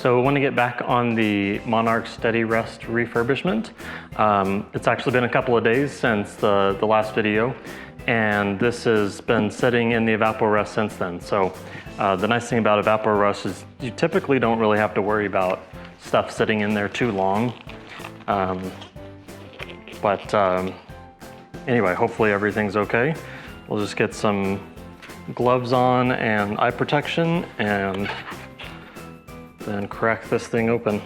So we want to get back on the Monarch Steady Rest refurbishment. It's actually been a couple of days since the last video, and this has been sitting in the EvapoRust since then. So the nice thing about EvapoRust is you typically don't really have to worry about stuff sitting in there too long. Anyway, hopefully everything's okay. We'll just get some gloves on and eye protection and then crack this thing open.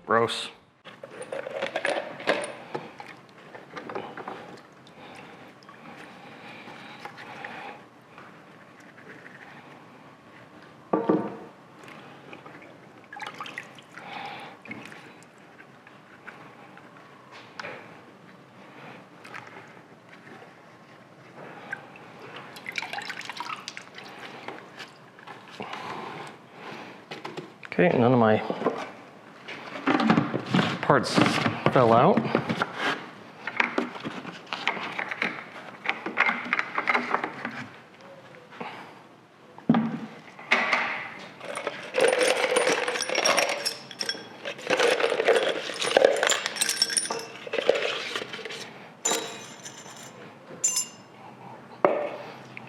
Gross. Okay, none of my parts fell out.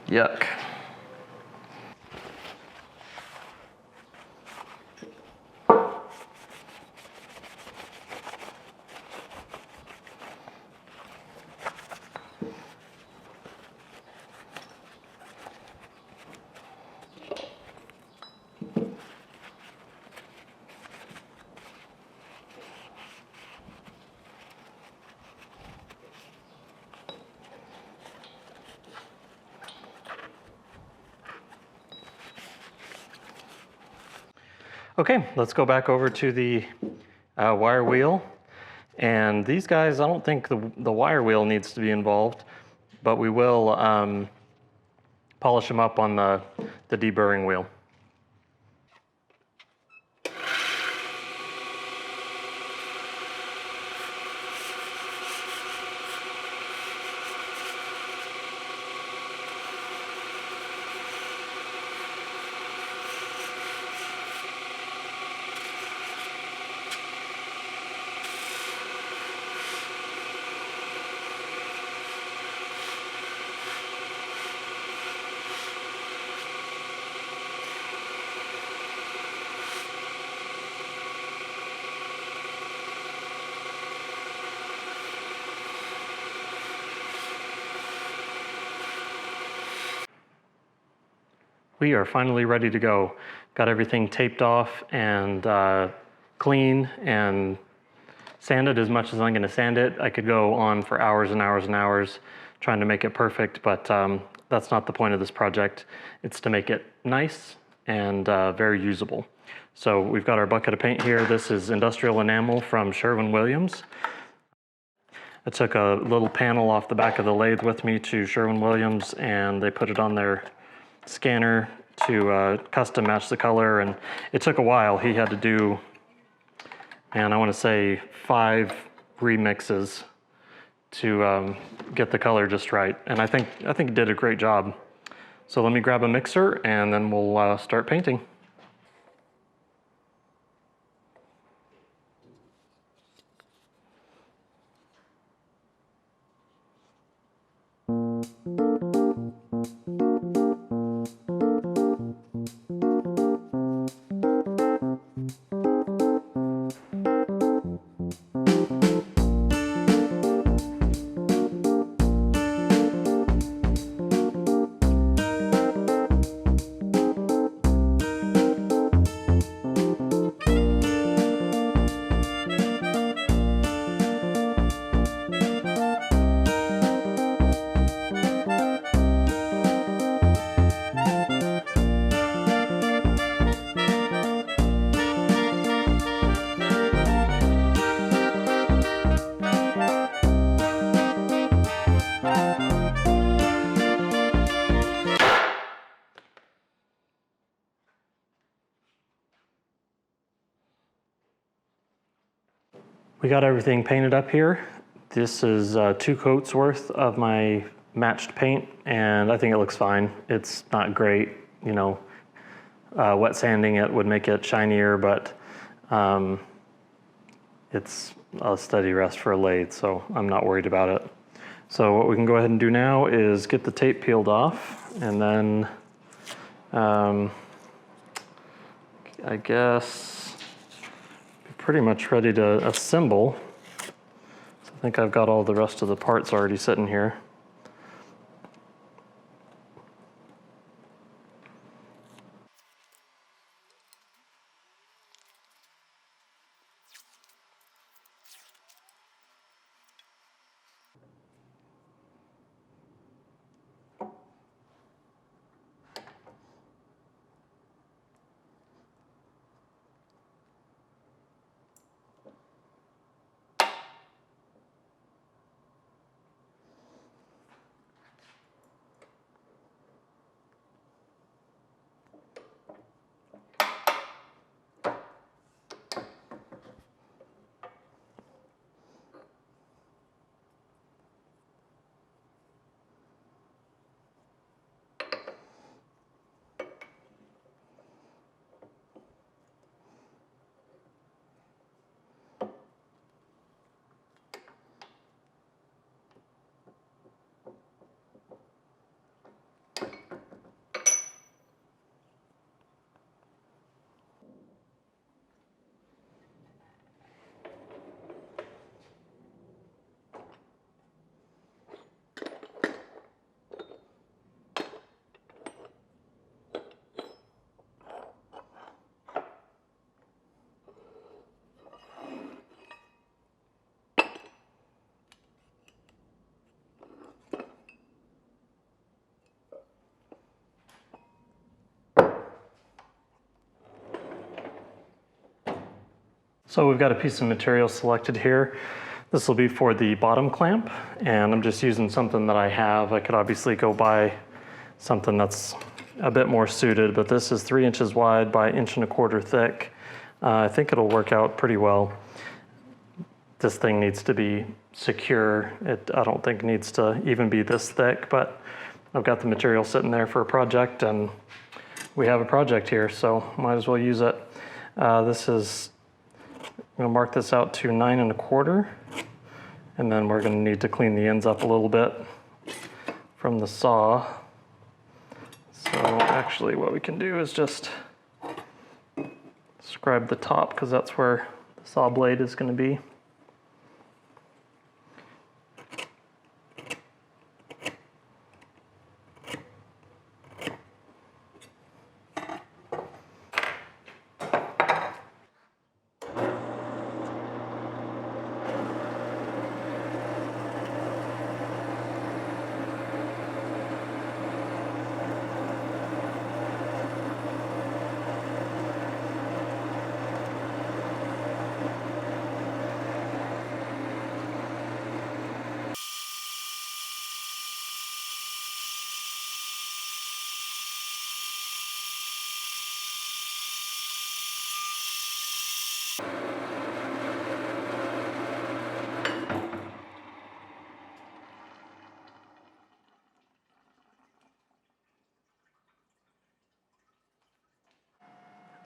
Yuck. Okay, let's go back over to the wire wheel. And these guys, I don't think the wire wheel needs to be involved, but we will polish them up on the deburring wheel. We are finally ready to go. Got everything taped off and clean and sanded as much as I'm gonna sand it. I could go on for hours and hours and hours trying to make it perfect, but that's not the point of this project. It's to make it nice and very usable. So we've got our bucket of paint here. This is industrial enamel from Sherwin-Williams. I took a little panel off the back of the lathe with me to Sherwin-Williams, and they put it on their scanner to custom match the color, and it took a while. He had to do, and I want to say 5 remixes to get the color just right, and I think he did a great job. So let me grab a mixer and then we'll start painting. We got everything painted up here. This is 2 coats worth of my matched paint, and I think it looks fine. It's not great, you know, wet sanding it would make it shinier, but it's a steady rest for a lathe, so I'm not worried about it. So what we can go ahead and do now is get the tape peeled off, and then I guess pretty much ready to assemble. So I think I've got all the rest of the parts already sitting here. So we've got a piece of material selected here. This will be for the bottom clamp, and I'm just using something that I have. I could obviously go buy something that's a bit more suited, but this is 3 inches wide by 1.25 inches thick. I think it'll work out pretty well. This thing needs to be secure. I don't think needs to even be this thick, but I've got the material sitting there for a project, and we have a project here, so might as well use it. I'm gonna mark this out to 9.25, and then we're gonna need to clean the ends up a little bit from the saw. So actually what we can do is just scribe the top, because that's where the saw blade is gonna be.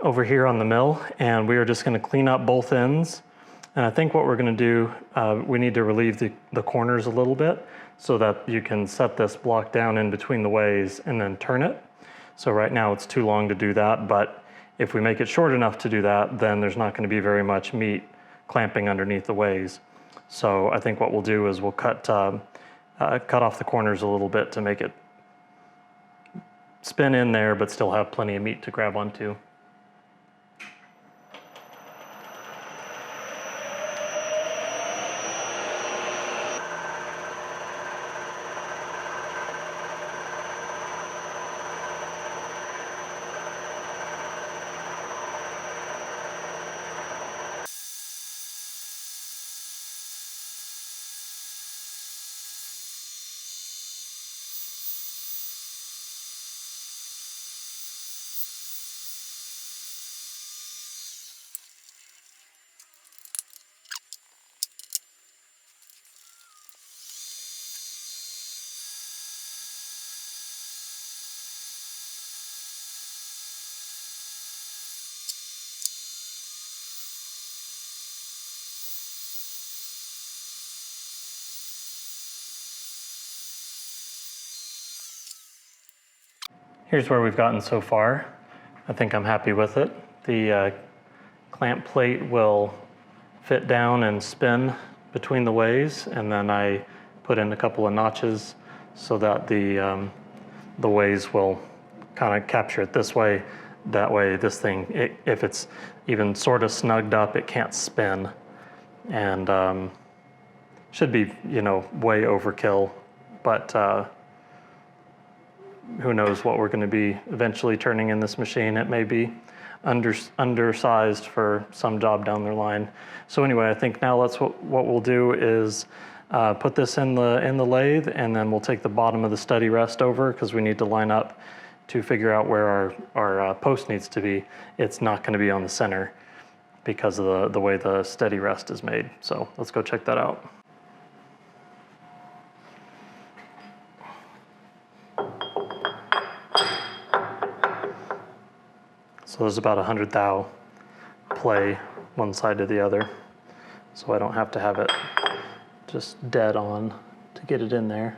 Over here on the mill, and we are just going to clean up both ends. And I think what we're going to do, we need to relieve the corners a little bit so that you can set this block down in between the ways and then turn it. So right now it's too long to do that, but if we make it short enough to do that, then there's not going to be very much meat clamping underneath the ways. So I think what we'll do is we'll cut off the corners a little bit to make it spin in there, but still have plenty of meat to grab onto. Here's where we've gotten so far. I think I'm happy with it. The clamp plate will fit down and spin between the ways, and then I put in a couple of notches so that the ways will kind of capture it this way. That way this thing, if it's even sort of snugged up, it can't spin. And should be, you know, way overkill, but who knows what we're going to be eventually turning in this machine. It may be undersized for some job down the line. So anyway, I think now what we'll do is put this in the lathe, and then we'll take the bottom of the study rest over, because we need to line up to figure out where our post needs to be. It's not going to be on the center because of the way the steady rest is made. So let's go check that out. So there's about 100 thou play one side to the other, so I don't have to have it just dead on to get it in there.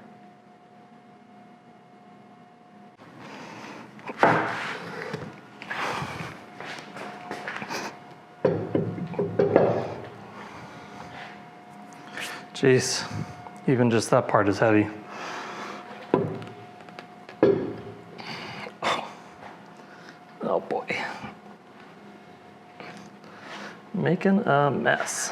Jeez, even just that part is heavy. Oh boy. Making a mess.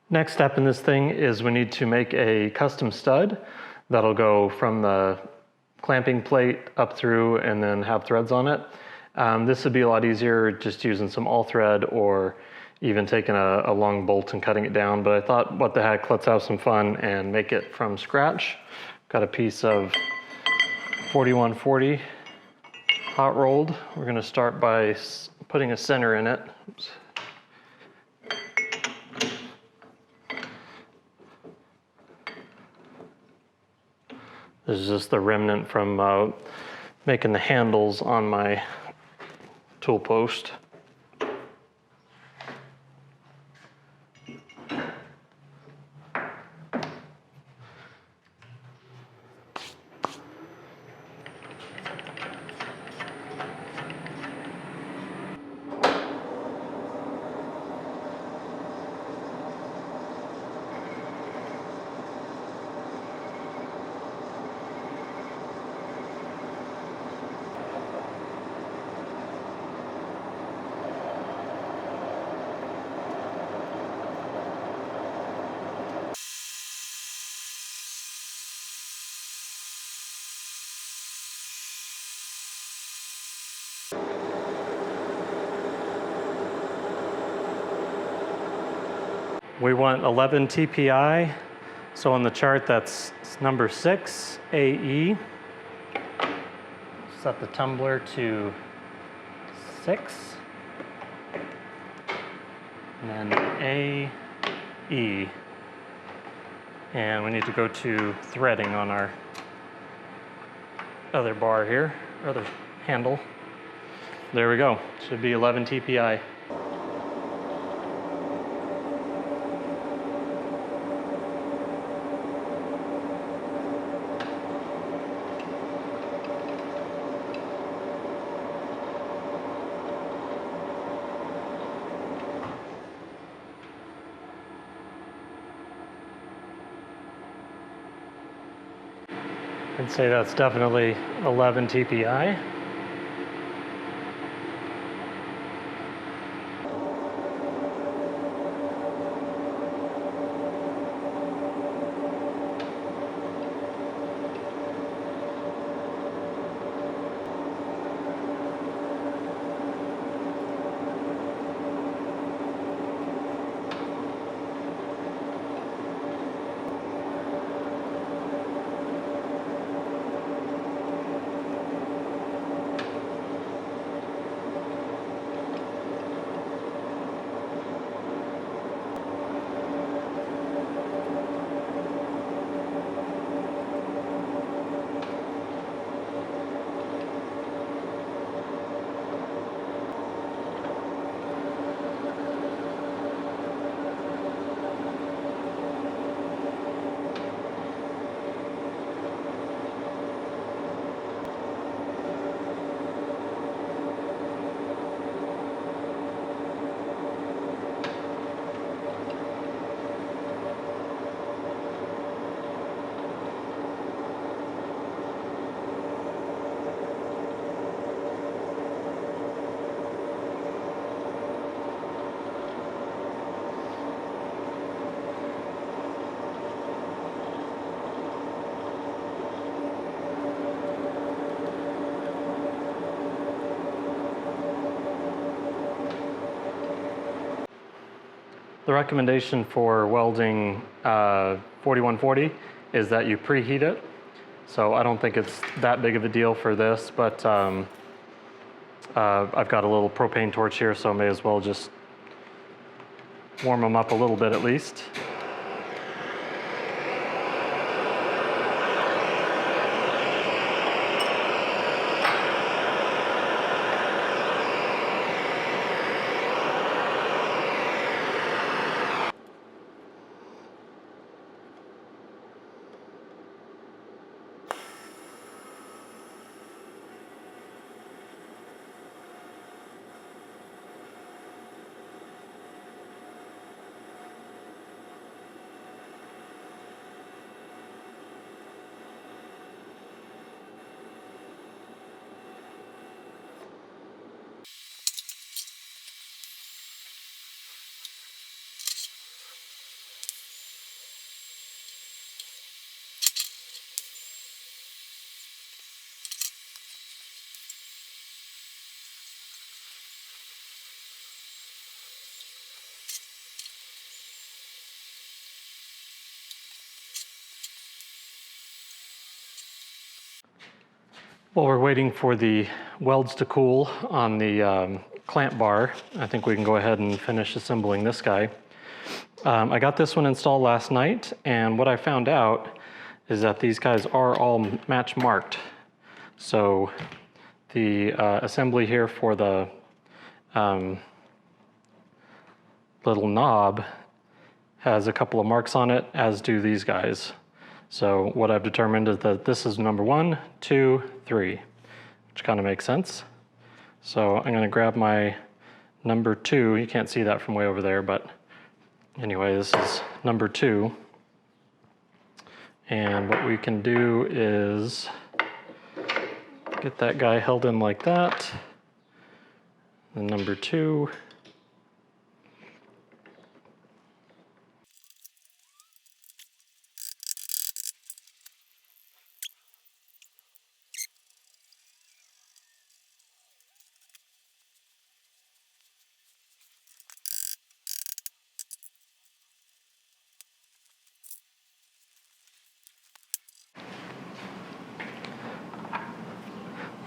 Next step in this thing is we need to make a custom stud that'll go from the clamping plate up through and then have threads on it. This would be a lot easier just using some all thread, or even taking a long bolt and cutting it down. But I thought, what the heck, let's have some fun and make it from scratch. Got a piece of 4140 hot rolled. We're going to start by putting a center in it. Oops. This is just the remnant from making the handles on my tool post. We want 11 TPI, so on the chart that's number 6, AE. Set the tumbler to 6, and then AE. And we need to go to threading on our other bar here, other handle. There we go, should be 11 TPI. I'd say that's definitely 11 TPI. The recommendation for welding 4140 is that you preheat it. So I don't think it's that big of a deal for this, but I've got a little propane torch here, so I may as well just warm them up a little bit at least. While we're waiting for the welds to cool on the clamp bar, I think we can go ahead and finish assembling this guy. I got this one installed last night, and what I found out is that these guys are all match marked. So the assembly here for the little knob has a couple of marks on it, as do these guys. So what I've determined is that this is number 1, 2, 3, which kind of makes sense. So I'm going to grab my number 2. You can't see that from way over there, but anyway, this is number 2. And what we can do is get that guy held in like that. And number 2.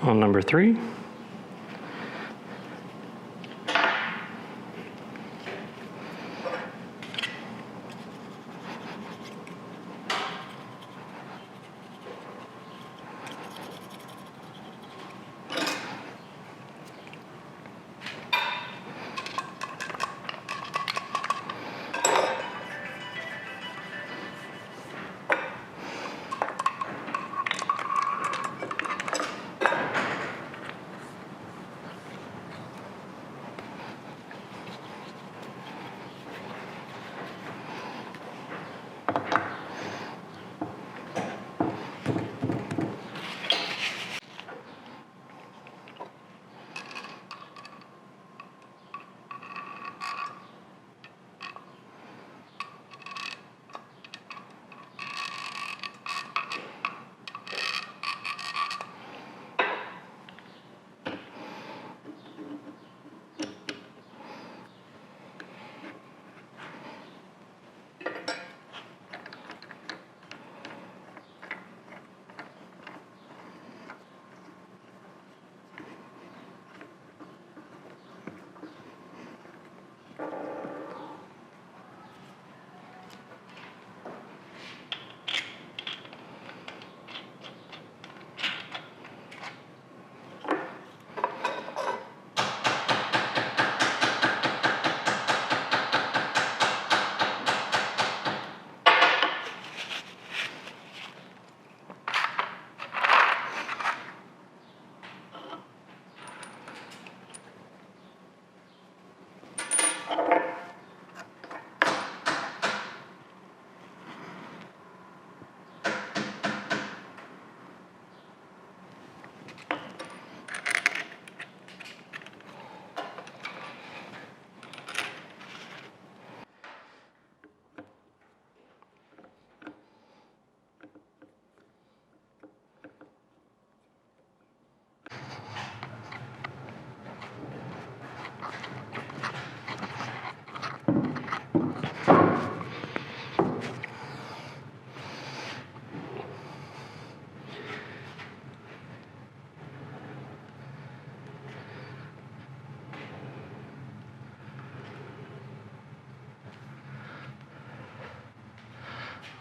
On number 3.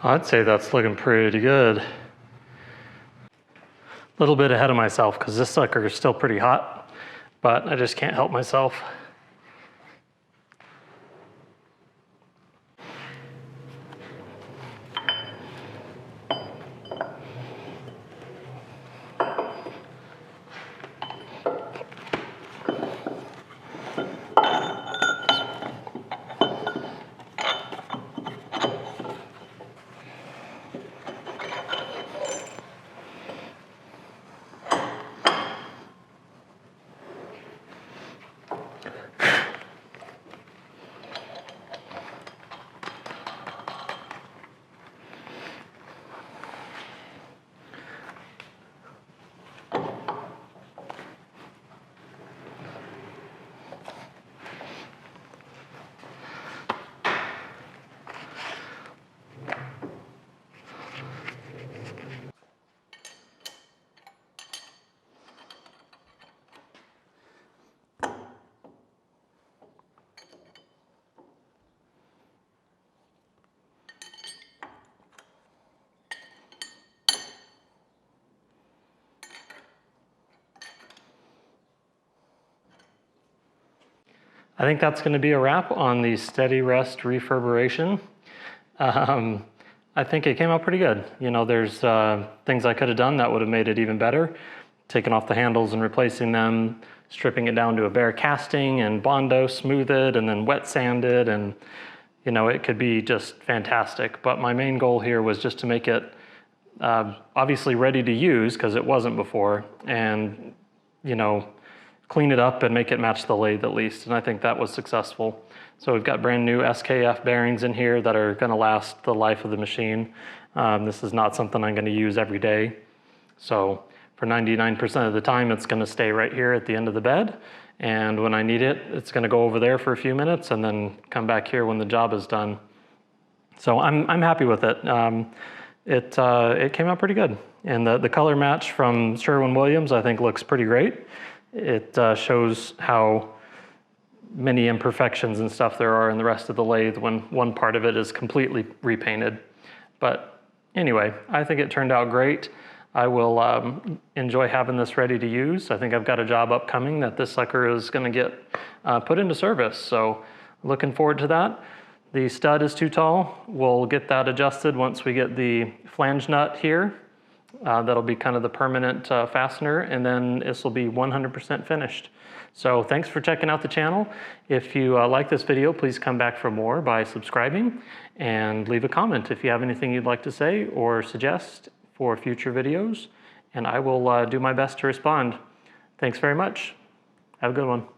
I'd say that's looking pretty good. A little bit ahead of myself because this sucker is still pretty hot, but I just can't help myself. I think that's going to be a wrap on the Steady Rest reverberation. I think it came out pretty good. You know, there's things I could have done that would have made it even better. Taking off the handles and replacing them, stripping it down to a bare casting and Bondo, smooth it, and then wet sand it, and you know, it could be just fantastic. But my main goal here was just to make it obviously ready to use, because it wasn't before, and you know, clean it up and make it match the lathe at least, and I think that was successful. So we've got brand new SKF bearings in here that are going to last the life of the machine. This is not something I'm going to use every day. So for 99% of the time, it's going to stay right here at the end of the bed. And when I need it, it's going to go over there for a few minutes and then come back here when the job is done. So I'm happy with it. It came out pretty good. And the color match from Sherwin-Williams, I think, looks pretty great. It shows how many imperfections and stuff there are in the rest of the lathe when one part of it is completely repainted. But anyway, I think it turned out great. I will enjoy having this ready to use. I think I've got a job upcoming that this sucker is going to get put into service. So looking forward to that. The stud is too tall. We'll get that adjusted once we get the flange nut here. That'll be kind of the permanent fastener, and then this will be 100% finished. So thanks for checking out the channel. If you like this video, please come back for more by subscribing, and leave a comment if you have anything you'd like to say or suggest for future videos, and I will do my best to respond. Thanks very much. Have a good one.